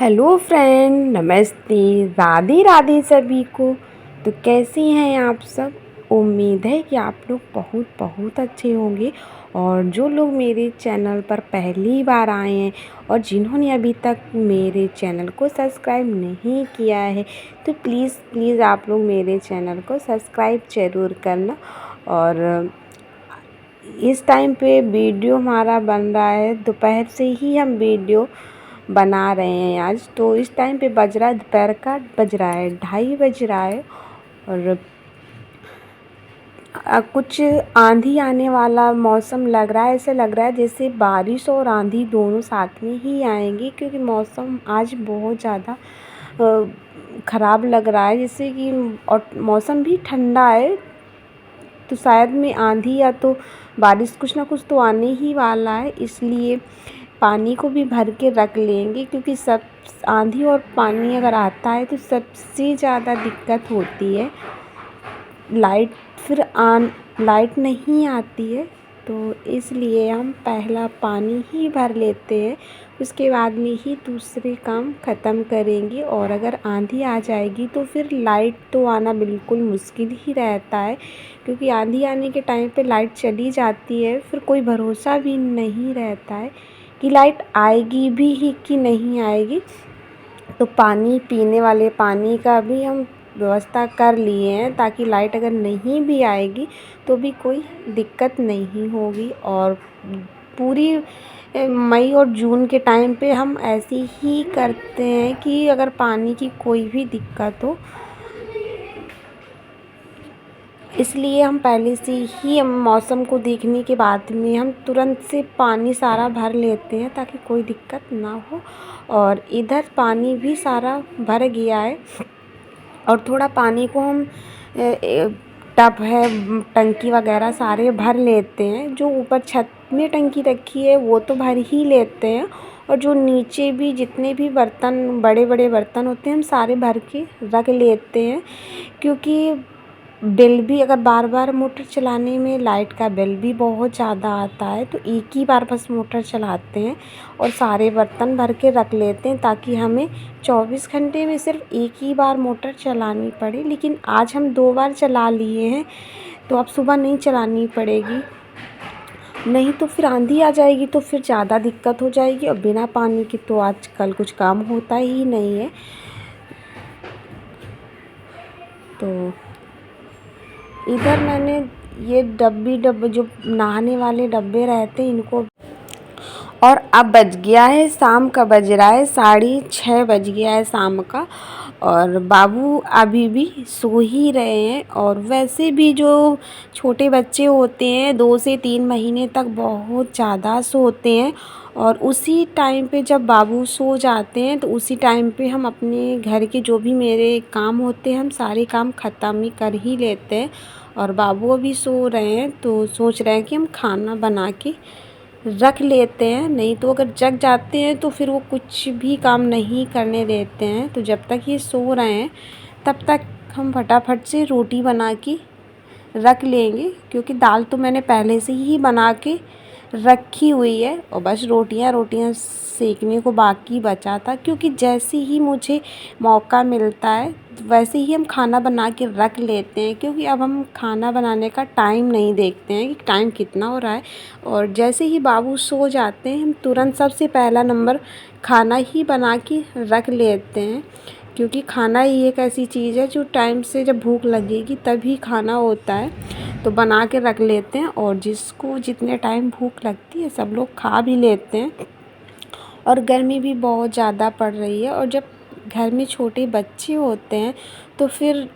Hello friend, नमस्ते। राधे राधे सभी को। तो कैसी हैं आप सब? उम्मीद है कि आप लोग बहुत बहुत अच्छे होंगे। और जो लोग मेरे चैनल पर पहली बार आए हैं और जिन्होंने अभी तक मेरे चैनल को सब्सक्राइब नहीं किया है, तो प्लीज़ प्लीज़ आप लोग मेरे चैनल को सब्सक्राइब ज़रूर करना। और इस टाइम पे वीडियो हमारा बन रहा है, दोपहर से ही हम वीडियो बना रहे हैं आज। तो इस टाइम पे बज रहा है, दोपहर का बज रहा है 2:30 बज रहा है। और कुछ आंधी आने वाला मौसम लग रहा है। ऐसे लग रहा है जैसे बारिश और आंधी दोनों साथ में ही आएंगी, क्योंकि मौसम आज बहुत ज़्यादा ख़राब लग रहा है। जैसे कि और मौसम भी ठंडा है, तो शायद में आंधी या तो बारिश कुछ ना कुछ तो आने ही वाला है। इसलिए पानी को भी भर के रख लेंगे, क्योंकि सब आंधी और पानी अगर आता है तो सबसे ज़्यादा दिक्कत होती है। लाइट फिर लाइट नहीं आती है, तो इसलिए हम पहला पानी ही भर लेते हैं, उसके बाद में ही दूसरे काम ख़त्म करेंगे। और अगर आंधी आ जाएगी तो फिर लाइट तो आना बिल्कुल मुश्किल ही रहता है, क्योंकि आंधी आने के टाइम पे लाइट चली जाती है, फिर कोई भरोसा भी नहीं रहता है कि लाइट आएगी भी ही कि नहीं आएगी। तो पानी पीने वाले पानी का भी हम व्यवस्था कर लिए हैं, ताकि लाइट अगर नहीं भी आएगी तो भी कोई दिक्कत नहीं होगी। और पूरी मई और जून के टाइम पे हम ऐसे ही करते हैं कि अगर पानी की कोई भी दिक्कत हो, इसलिए हम पहले से ही मौसम को देखने के बाद में हम तुरंत से पानी सारा भर लेते हैं, ताकि कोई दिक्कत ना हो। और इधर पानी भी सारा भर गया है, और थोड़ा पानी को हम टब है, टंकी वगैरह सारे भर लेते हैं। जो ऊपर छत में टंकी रखी है वो तो भर ही लेते हैं, और जो नीचे भी जितने भी बर्तन, बड़े बड़े बर्तन होते हैं, हम सारे भर के रख लेते हैं। क्योंकि बिल भी, अगर बार बार मोटर चलाने में लाइट का बिल भी बहुत ज़्यादा आता है, तो एक ही बार बस मोटर चलाते हैं और सारे बर्तन भर के रख लेते हैं, ताकि हमें 24 घंटे में सिर्फ एक ही बार मोटर चलानी पड़े। लेकिन आज हम 2 बार चला लिए हैं, तो अब सुबह नहीं चलानी पड़ेगी, नहीं तो फिर आंधी आ जाएगी तो फिर ज़्यादा दिक्कत हो जाएगी। और बिना पानी के तो आजकल कुछ काम होता ही नहीं है। तो इधर मैंने ये डब्बे जो नहाने वाले डब्बे रहते हैं इनको। और अब बज गया है, शाम का बज रहा है, 6:30 बज गया है शाम का। और बाबू अभी भी सो ही रहे हैं। और वैसे भी जो छोटे बच्चे होते हैं 2 से 3 महीने तक बहुत ज़्यादा सोते हैं। और उसी टाइम पे जब बाबू सो जाते हैं, तो उसी टाइम पे हम अपने घर के जो भी मेरे काम होते हैं हम सारे काम ख़त्म ही कर ही लेते हैं। और बाबू अभी सो रहे हैं, तो सोच रहे हैं कि हम खाना बना के रख लेते हैं, नहीं तो अगर जग जाते हैं तो फिर वो कुछ भी काम नहीं करने देते हैं। तो जब तक ये सो रहे हैं तब तक हम फटाफट से रोटी बना के रख लेंगे, क्योंकि दाल तो मैंने पहले से ही बना के रखी हुई है, और बस रोटियां सेकने को बाकी बचा था। क्योंकि जैसे ही मुझे मौका मिलता है वैसे ही हम खाना बना के रख लेते हैं, क्योंकि अब हम खाना बनाने का टाइम नहीं देखते हैं कि टाइम कितना हो रहा है। और जैसे ही बाबू सो जाते हैं हम तुरंत सबसे पहला नंबर खाना ही बना के रख लेते हैं, क्योंकि खाना ही एक ऐसी चीज़ है जो टाइम से जब भूख लगेगी तभी खाना होता है। तो बना के रख लेते हैं, और जिसको जितने टाइम भूख लगती है सब लोग खा भी लेते हैं। और गर्मी भी बहुत ज़्यादा पड़ रही है, और जब घर में छोटे बच्चे होते हैं तो फिर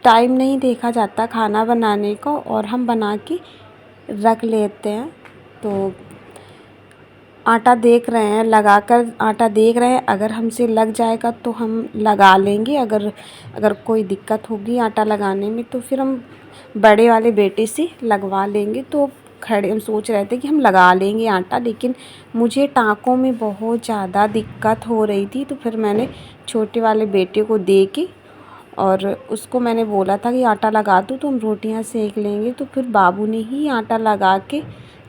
टाइम नहीं देखा जाता खाना बनाने का, और हम बना के रख लेते हैं। तो आटा देख रहे हैं, लगाकर आटा देख रहे हैं, अगर हमसे लग जाएगा तो हम लगा लेंगे। अगर कोई दिक्कत होगी आटा लगाने में तो फिर हम बड़े वाले बेटे से लगवा लेंगे। तो हम सोच रहे थे कि हम लगा लेंगे आटा, लेकिन मुझे टाँकों में बहुत ज़्यादा दिक्कत हो रही थी। तो फिर मैंने छोटे वाले बेटे को दे के और उसको मैंने बोला था कि आटा लगा दो तो हम रोटियां सेक लेंगे। तो फिर बाबू ने ही आटा लगा के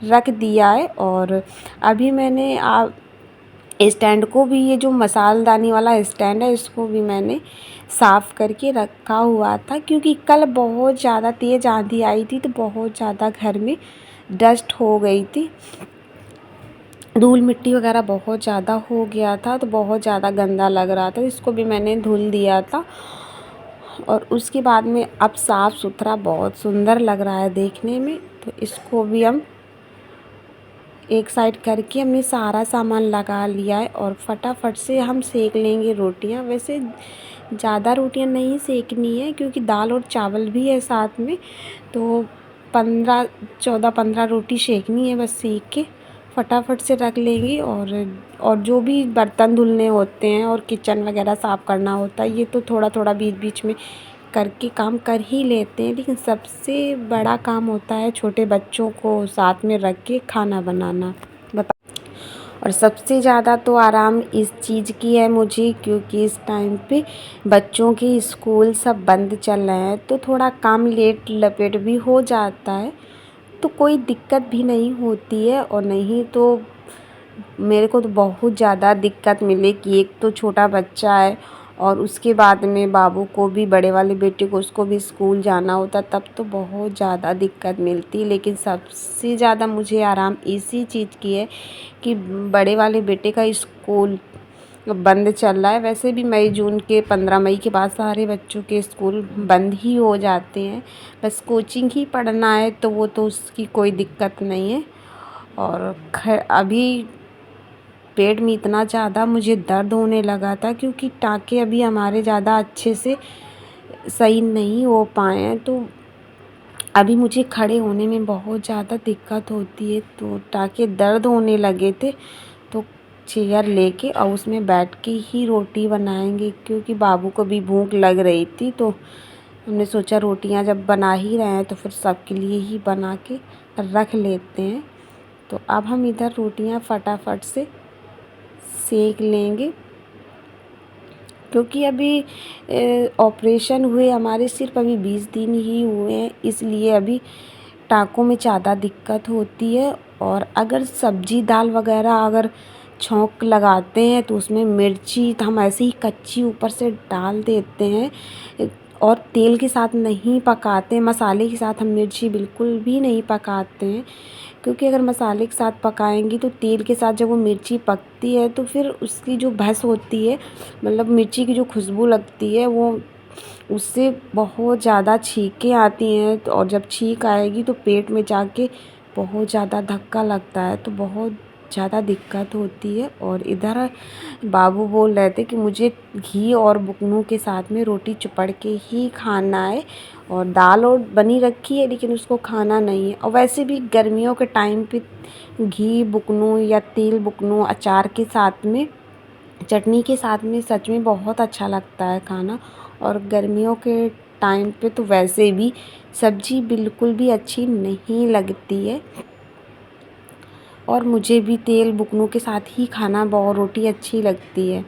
रख दिया है। और अभी मैंने स्टैंड को भी, ये जो मसालदानी वाला स्टैंड है इसको भी मैंने साफ़ करके रखा हुआ था, क्योंकि कल बहुत ज़्यादा तेज़ आंधी आई थी तो बहुत ज़्यादा घर में डस्ट हो गई थी, धूल मिट्टी वगैरह बहुत ज़्यादा हो गया था, तो बहुत ज़्यादा गंदा लग रहा था। इसको भी मैंने धुल दिया था और उसके बाद में अब साफ़ सुथरा बहुत सुंदर लग रहा है देखने में। तो इसको भी हम एक साइड करके हमने सारा सामान लगा लिया है और फटाफट से हम सेक लेंगे रोटियां। वैसे ज़्यादा रोटियां नहीं सेकनी है क्योंकि दाल और चावल भी है साथ में, तो 14-15 रोटी सेकनी है, बस सेक के फटाफट से रख लेंगे। और जो भी बर्तन धुलने होते हैं और किचन वगैरह साफ़ करना होता है, ये तो थोड़ा थोड़ा बीच बीच में करके काम कर ही लेते हैं, लेकिन सबसे बड़ा काम होता है छोटे बच्चों को साथ में रख के खाना बनाना। और सबसे ज़्यादा तो आराम इस चीज़ की है मुझे, क्योंकि इस टाइम पे बच्चों के स्कूल सब बंद चल रहे हैं, तो थोड़ा काम लेट लपेट भी हो जाता है, तो कोई दिक्कत भी नहीं होती है। और नहीं तो मेरे को तो बहुत ज़्यादा दिक्कत मिली कि एक तो छोटा बच्चा है और उसके बाद में बाबू को भी, बड़े वाले बेटे को, उसको भी स्कूल जाना होता, तब तो बहुत ज़्यादा दिक्कत मिलती। लेकिन सबसे ज़्यादा मुझे आराम इसी चीज़ की है कि बड़े वाले बेटे का स्कूल बंद चल रहा है। वैसे भी मई जून के 15 मई के बाद सारे बच्चों के स्कूल बंद ही हो जाते हैं, बस कोचिंग ही पढ़ना है तो वो तो उसकी कोई दिक्कत नहीं है। और अभी पेट में इतना ज़्यादा मुझे दर्द होने लगा था क्योंकि टाँके अभी हमारे ज़्यादा अच्छे से सही नहीं हो पाए हैं, तो अभी मुझे खड़े होने में बहुत ज़्यादा दिक्कत होती है। तो टाँके दर्द होने लगे थे, तो चेयर लेके और उसमें बैठ के ही रोटी बनाएंगे, क्योंकि बाबू को भी भूख लग रही थी। तो हमने सोचा रोटियां जब बना ही रहे हैं तो फिर सबके लिए ही बना के रख लेते हैं। तो अब हम इधर रोटियां फटाफट से सेक लेंगे, क्योंकि अभी ऑपरेशन हुए हमारे सिर्फ अभी 20 दिन ही हुए हैं, इसलिए अभी टाँकों में ज़्यादा दिक्कत होती है। और अगर सब्जी दाल वगैरह अगर छौंक लगाते हैं तो उसमें मिर्ची तो हम ऐसे ही कच्ची ऊपर से डाल देते हैं और तेल के साथ नहीं पकाते, मसाले के साथ हम मिर्ची बिल्कुल भी नहीं पकाते हैं, क्योंकि अगर मसाले के साथ पकाएंगी तो तेल के साथ जब वो मिर्ची पकती है तो फिर उसकी जो भस होती है, मतलब मिर्ची की जो खुशबू लगती है, वो उससे बहुत ज़्यादा छींकें आती हैं। तो और जब छींक आएगी तो पेट में जाके बहुत ज़्यादा धक्का लगता है, तो बहुत ज़्यादा दिक्कत होती है। और इधर बाबू बोल रहे थे कि मुझे घी और बुकनों के साथ में रोटी चुपड़ के ही खाना है, और दाल और बनी रखी है लेकिन उसको खाना नहीं है। और वैसे भी गर्मियों के टाइम पे घी बुकनों या तेल बुकनों अचार के साथ में, चटनी के साथ में सच में बहुत अच्छा लगता है खाना। और गर्मियों के टाइम पे तो वैसे भी सब्ज़ी बिल्कुल भी अच्छी नहीं लगती है, और मुझे भी तेल बुकनों के साथ ही खाना बहुत रोटी अच्छी लगती है।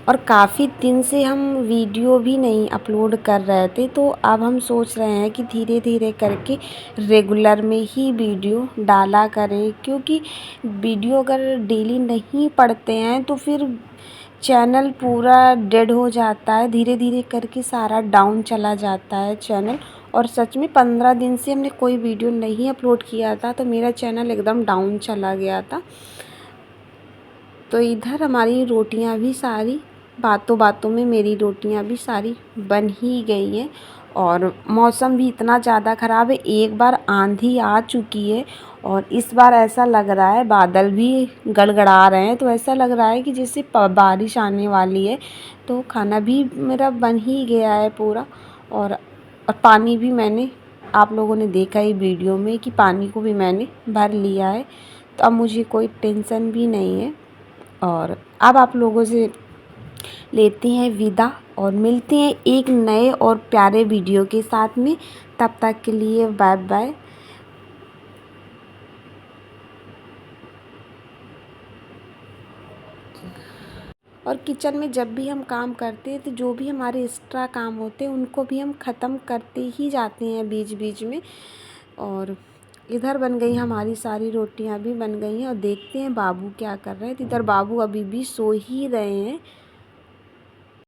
और काफ़ी दिन से हम वीडियो भी नहीं अपलोड कर रहे थे, तो अब हम सोच रहे हैं कि धीरे धीरे करके रेगुलर में ही वीडियो डाला करें, क्योंकि वीडियो अगर डेली नहीं पड़ते हैं तो फिर चैनल पूरा डेड हो जाता है, धीरे धीरे करके सारा डाउन चला जाता है चैनल। और सच में 15 दिन से हमने कोई वीडियो नहीं अपलोड किया था, तो मेरा चैनल एकदम डाउन चला गया था। तो इधर हमारी रोटियां भी सारी, बातों बातों में मेरी रोटियां भी सारी बन ही गई हैं। और मौसम भी इतना ज़्यादा ख़राब है, एक बार आंधी आ चुकी है और इस बार ऐसा लग रहा है बादल भी गड़गड़ा रहे हैं, तो ऐसा लग रहा है कि जैसे बारिश आने वाली है। तो खाना भी मेरा बन ही गया है पूरा, और पानी भी मैंने, आप लोगों ने देखा ही वीडियो में कि पानी को भी मैंने भर लिया है, तो अब मुझे कोई टेंशन भी नहीं है। और अब आप लोगों से लेते हैं विदा और मिलते हैं एक नए और प्यारे वीडियो के साथ में। तब तक के लिए बाय बाय। और किचन में जब भी हम काम करते हैं तो जो भी हमारे एक्स्ट्रा काम होते हैं उनको भी हम ख़त्म करते ही जाते हैं बीच बीच में। और इधर बन गई हमारी सारी रोटियां भी बन गई हैं और देखते हैं बाबू क्या कर रहे हैं। तो इधर बाबू अभी भी सो ही रहे हैं।